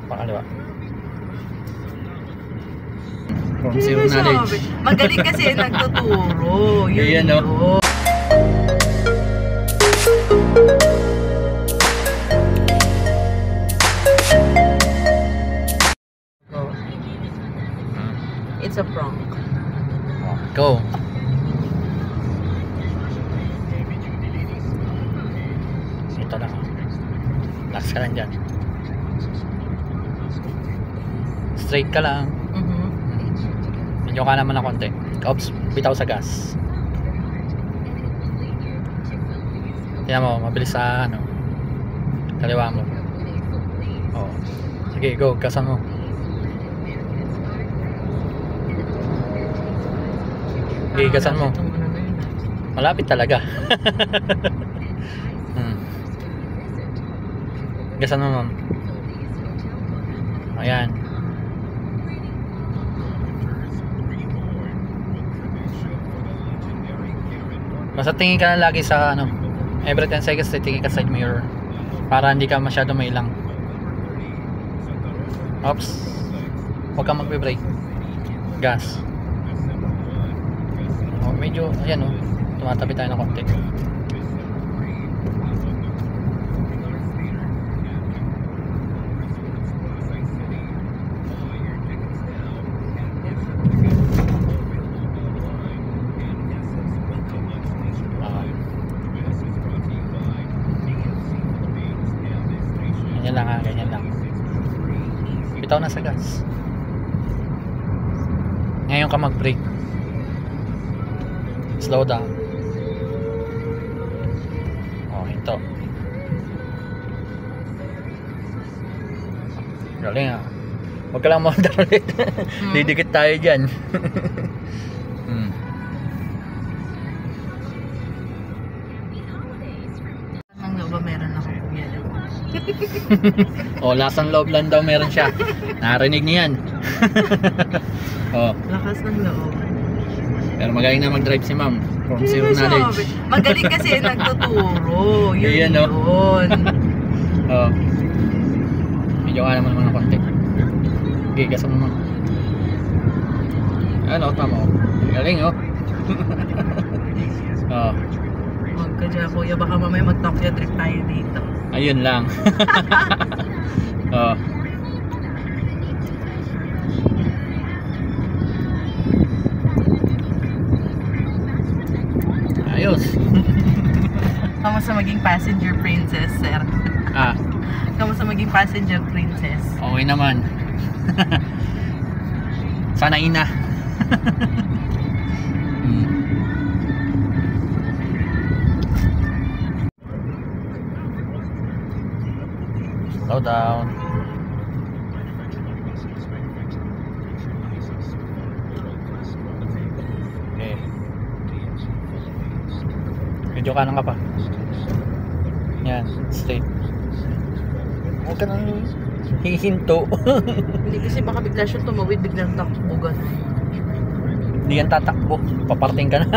Pakaliwa. From zero knowledge. Magaling kasi nagtuturo. Yun no? It's a prank. Go. Ito lang. Relax ka lang dyan. Straight ka lang. Medyo ka naman ng konti. Oops, bitaw sa gas. Tingnan mo, mabilis sa ano, kaliwa mo. Oh. Sige, go, gasan mo. Sige, gasan mo. Malapit talaga. Gasan mo, ma'am. Ayan. Basta tingin ka na lagi sa ano, every 10 seconds tingin ka side mirror para hindi ka masyado mailang. Oops. Huwag kang magbe-brake. Gas. Oh, medyo, ayan oh, tumatabi tayo ng konti. Ganyan lang ha, ganyan lang. Bitaw na sa gas. Ngayon ka mag-brake. Slow down. Oh, hinto. Galing ha. Huwag ka lang maundar ulit. Didikit tayo dyan. Ang loob ba meron ako kuya? Oh, lasang loob lang daw meron siya. Narinig niyan. Oh. Lakas ng loob. Pero magaling na mag-drive si ma'am. From zero knowledge. Magaling kasi nagtuturo. Yun no? yun. Oh. Medyo ka naman ng konti. Okay, gasan mo ma'am. Ano, tama oh. Galing oh. Oh. Huwag ka dyan kuya, baka mamaya mag-Tokyo trip tayo dito. Ayun lang. Oh. Ayos. Kamusta maging passenger princess, sir? Ah. Kamusta maging passenger princess? Okay naman. Sana ina. Slow down. Okay. Medyo kanan ka pa. Yan, straight. Huwag ka nang hihinto. Hindi kasi baka bigla siya tumawid, biglang takbo gano'n. Hindi yan tatakbo. Paparting ka na.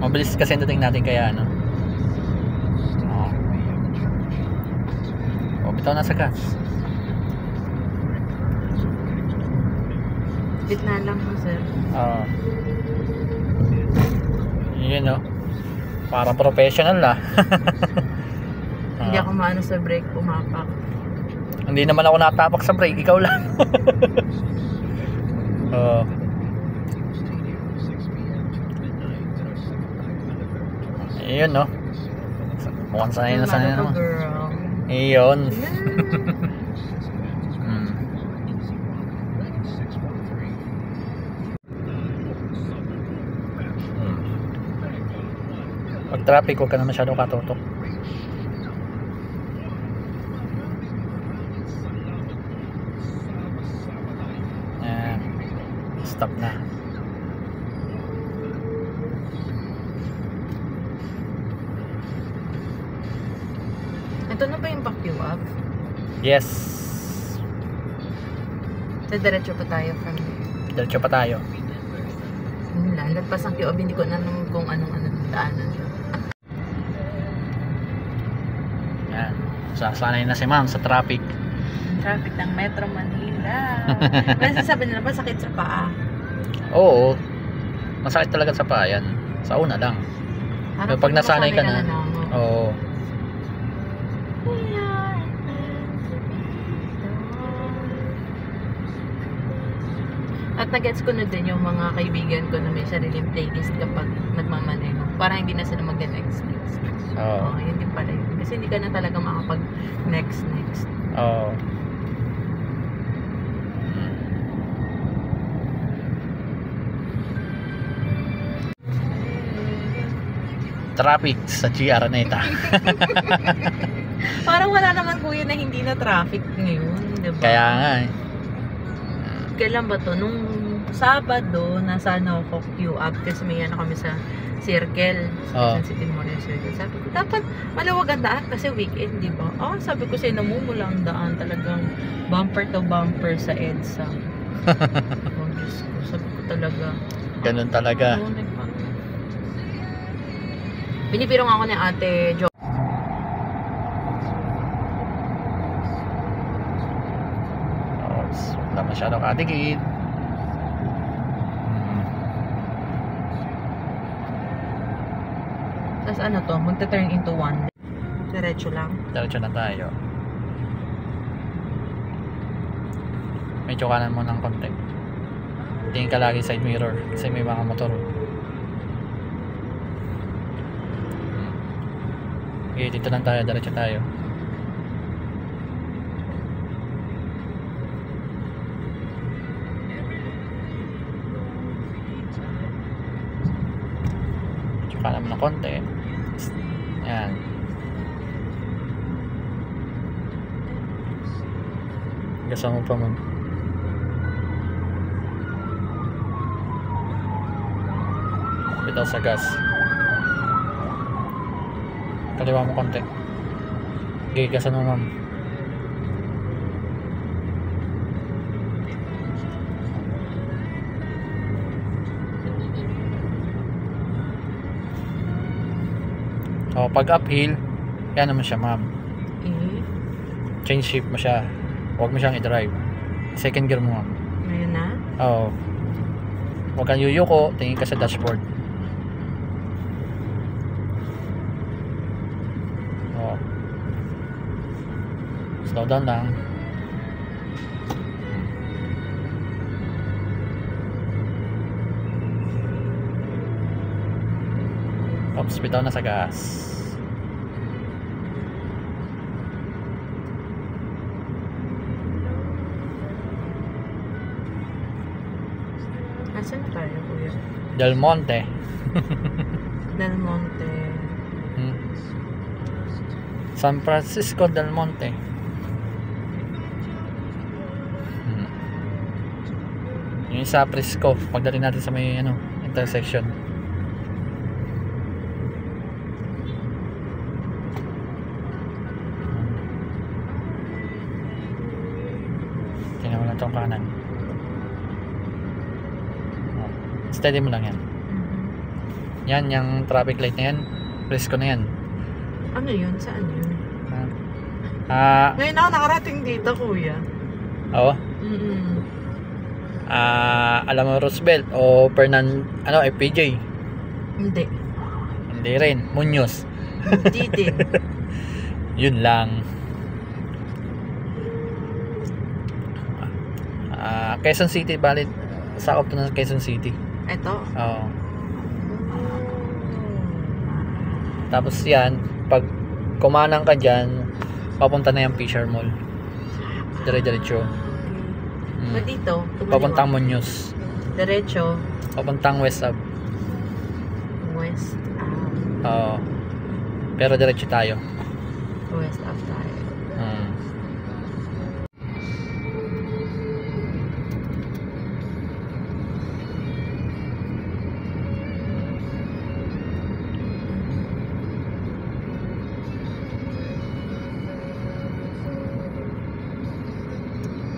Mabilis kasi ang dating natin kaya ano. Bitaw na sa gas. Gitna lang po, sir. Yun no. Para professional ah. Hindi ako maano sa brake, pumapak. Hindi naman ako natapak sa brake, ikaw lang. Yun no. Mukhang sanay na sanay naman. Iyon. Pag traffic, huwag ka na masyadong katutok. Ayan. Stop na. Ito na ba yung Baguio up? Yes. So, diretso pa tayo from here. Diretso pa tayo. Lagpas ang QOB, hindi ko na naman kung anong daanan siya. Yan. Sasanay na si ma'am sa traffic. Traffic ng Metro Manila. Kasi sabi nila ba sakit sa paa? Oo. Masakit talaga sa paa yan. Sa una lang. Pero pag nasanay ka na, oo. At nag-gets ko na din yung mga kaibigan ko na may sariling playlist kapag nagmamaneho. Para hindi na sila mag-next. Oo. Yun din pala yun. Kasi hindi ka na talaga makapag next. Oo. Traffic sa GR Araneta. Parang wala naman kuya na hindi na traffic ngayon, diba? Kaya nga eh. Kailan ba to? Nung Sabado, nasa ako Q-Up kasi may ano kami sa Circle, sa Quezon City Memorial Circle. Sabi ko, dapat maluwag ang daan kasi weekend, di ba? Sabi ko sa'yo, namumula ang daan talagang bumper to bumper sa EDSA. Oh, Diyos ko, sabi ko talaga. Ganun talaga. Binibirong ako ni Ate Jo. Wala masyado katigid. Tapos ano to, magta-turn into 1. Diretso lang. Diretso na tayo. Medyo kanan mo ng konti. Tingin ka lagi side mirror kasi may mga motor. Okay, dito lang tayo, diretso tayo. Tsaka naman ng konti. Yan. Gasa mo pa man. Bitaw sa gas. Kaliwa mo konti. Gigasan mo ma'am. Pag uphill, yan naman siya ma'am. Change shift mo siya. Huwag mo siyang i-drive. Second gear mo ma'am. Ngayon na? Oo. Huwag kang yuyuko, tingin ka sa dashboard. Slow down lang. Oops, bitaw na sa gas. Asan tayo kuya? Del Monte. Del Monte. San Francisco Del Monte. Yung sa Frisco, pagdating natin sa may intersection. Tingnan mo lang itong kanan. Steady mo lang yan. Yan, yung traffic light na yan, Frisco na yan. Ano yun? Saan yun? Ngayon ako nakarating dito kuya. Oo? Alam mo Roosevelt o FPJ? Hindi. Hindi rin, Muñoz. Hindi din. Yun lang. Quezon City, balit sakop to ng Quezon City. Ito? Oo. Tapos yan, pag kumanang ka dyan, papunta na yung Fisher Mall. Dire-diretso. Ba dito? Papuntang Muñoz. Diretso. Papuntang West Ave. West Ave. Oo. Pero diretso tayo. West Ave tayo.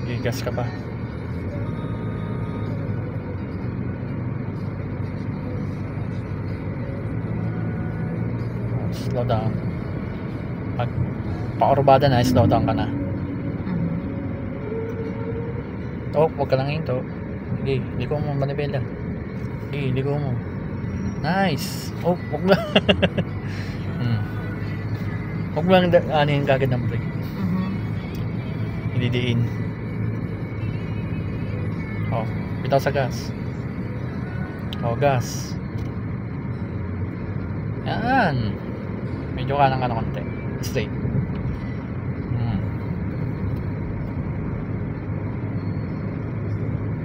Gigas ka pa. Slow down. pa-orbada na, slow down ka na. Oh, huwag ka lang hinto. Sige, liko mo manibela. Sige, liko mo. Nice. Oh, huwag lang. Huwag lang anin kagad ng brake. Hindi diin. Oh, bitaw sa gas. Oh, gas. Yan. Medyo kanan ka na konti. Straight.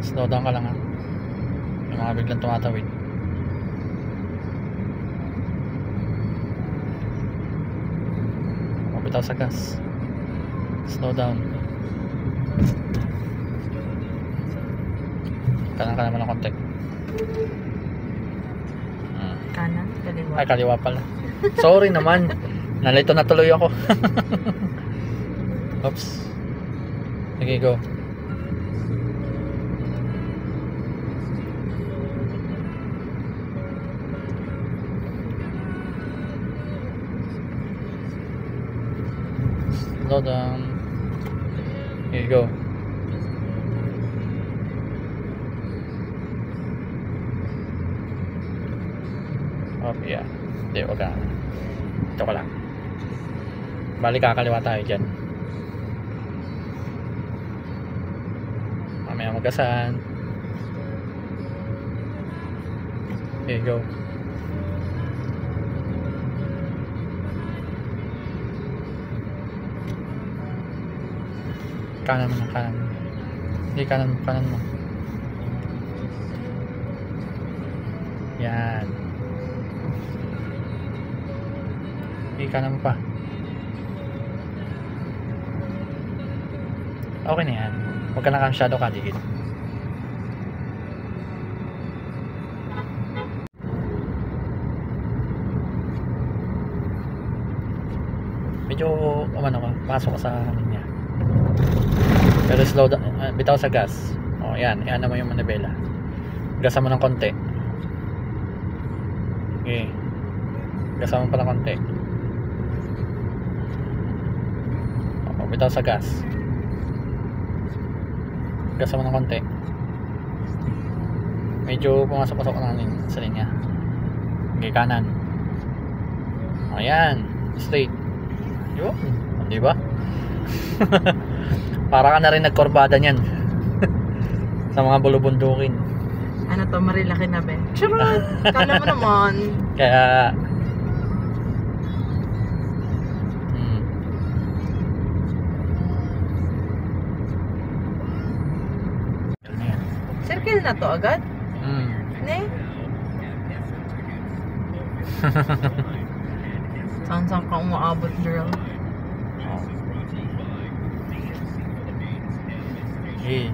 Slow down ka lang ha. Yung mga biglang tumatawid. Bitaw sa gas. Slow down. Kanan ka naman ng konti. Kanan? Kaliwa? Ay, kaliwa pala. Sorry naman. Nalito na tuloy ako. Oops. Sige, go. Slow down. Here you go. Oh, yeah. Hindi, wag ka. Ito ka lang. Balik kakaliwa tayo dyan. Mamaya magasan. Here you go. Kanan mo na, kanan. Hindi, kanan mo. Yan. Hindi, kanan mo pa. Okay na yan. Huwag ka na masyado kaligid. Medyo, umano ka, pasok ka sa linya. Pero slow down, bitaw sa gas. O, yan, yan naman yung manibela. Gasan mo ng konti. Okay. Gasan mo pa ng konti. O, bitaw sa gas. Gasan mo ng konti. Medyo pumasok-pasok na sa linya. Okay, kanan. O, yan. Straight. Yun. Di ba? Para ka na rin nagkorbada niyan. Sa mga bulubundukin. Ano to, marilaki na be? Charot! Kala mo naman. Kaya circle na to agad? Ne? Saan ka umaabot, girl? Okay.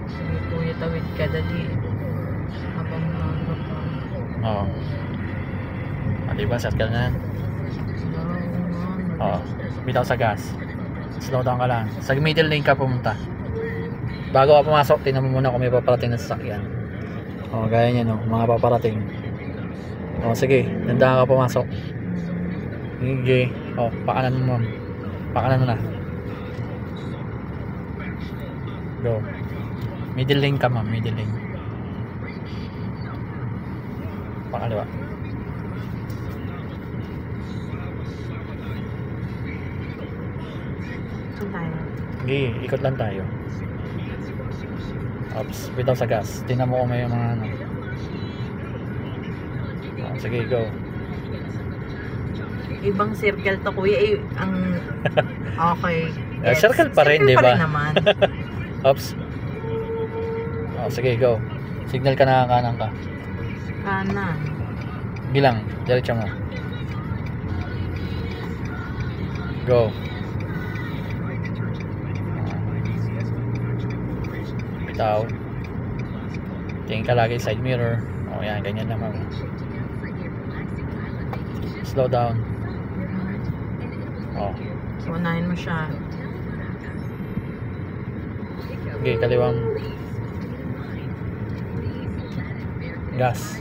Sige, kuya, tawid ka dali. Habang nalog ka. Oo. Diba, circle na yan? Oo. Bitaw sa gas. Slow down ka lang. Sa middle lane ka pumunta. Bago ka pumasok, tingnan mo muna kung may paparating na sasakyan. Oo, gaya niya, no? Mga paparating. Oo, sige. Nandahan ka pumasok. Sige. Oh, pakanan mo, ma'am. Pakanan mo na. Go. Middle lane ka, ma'am. Middle lane. Pakaliwa. Saan tayo? Sige, ikot lang tayo. Oops, bitaw sa gas. Tingnan mo kung may mga ano. Oh, sige, go. Ibang circle to, kuya. Ang okay. Circle pa rin, di ba? Circle pa rin naman. Oops. Oh, sige, go. Signal ka na, kanan ka. Kanan. Bilang, diretso mo. Go. Bitaw. Tingin ka lagi side mirror. O, yan, ganyan naman. Slow down. Oh. So, unahin mo siya. Okay, kaliwang gas.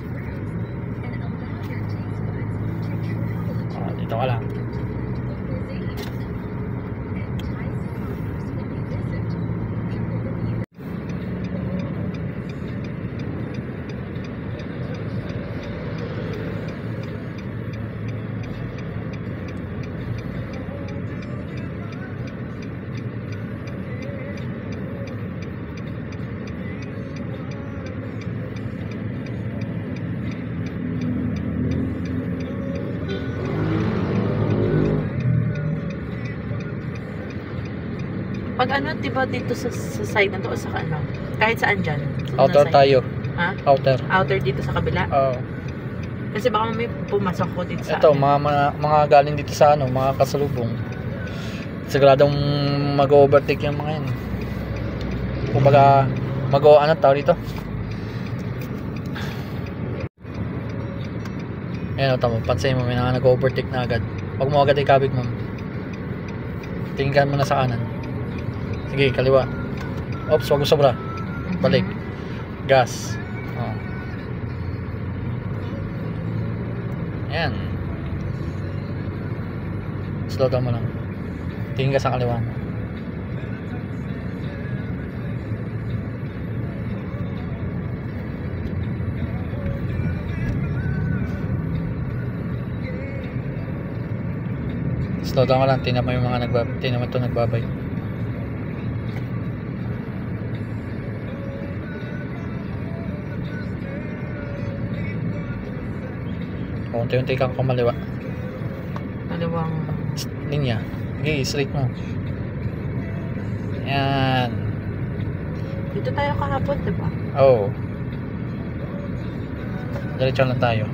Dito ka lang. Pag ano, diba dito sa side na to, o sa ano, kahit saan dyan. Sa Outer side. tayo. Ha? Outer. Outer dito sa kabila. Oo. Kasi baka may pumasok ko dito sa Ito, ano. mga galing dito sa ano, mga kasalubong. Siguradong mag-overtake yung mga yan. Kumbaga, ano tawag dito? Ayan o, tama. Pansin mo, may nag-overtake na agad. Huwag mo agad ikabig mo. Tingin mo na sa kanan. Sige, kaliwa. Oops, wag mo sobra. Balik. Gas. Oh. Ayan. Slow down mo lang. Tingin ka sa kaliwa. Slow down ka lang. Tingnan mo yung mga tingnan mo ito nagbabay. Unti-unti kang kumaliwa. Kaliwang Linya. Okay, straight mo. Yan. dito tayo kahapon, diba? Oh. Diretso lang tayo.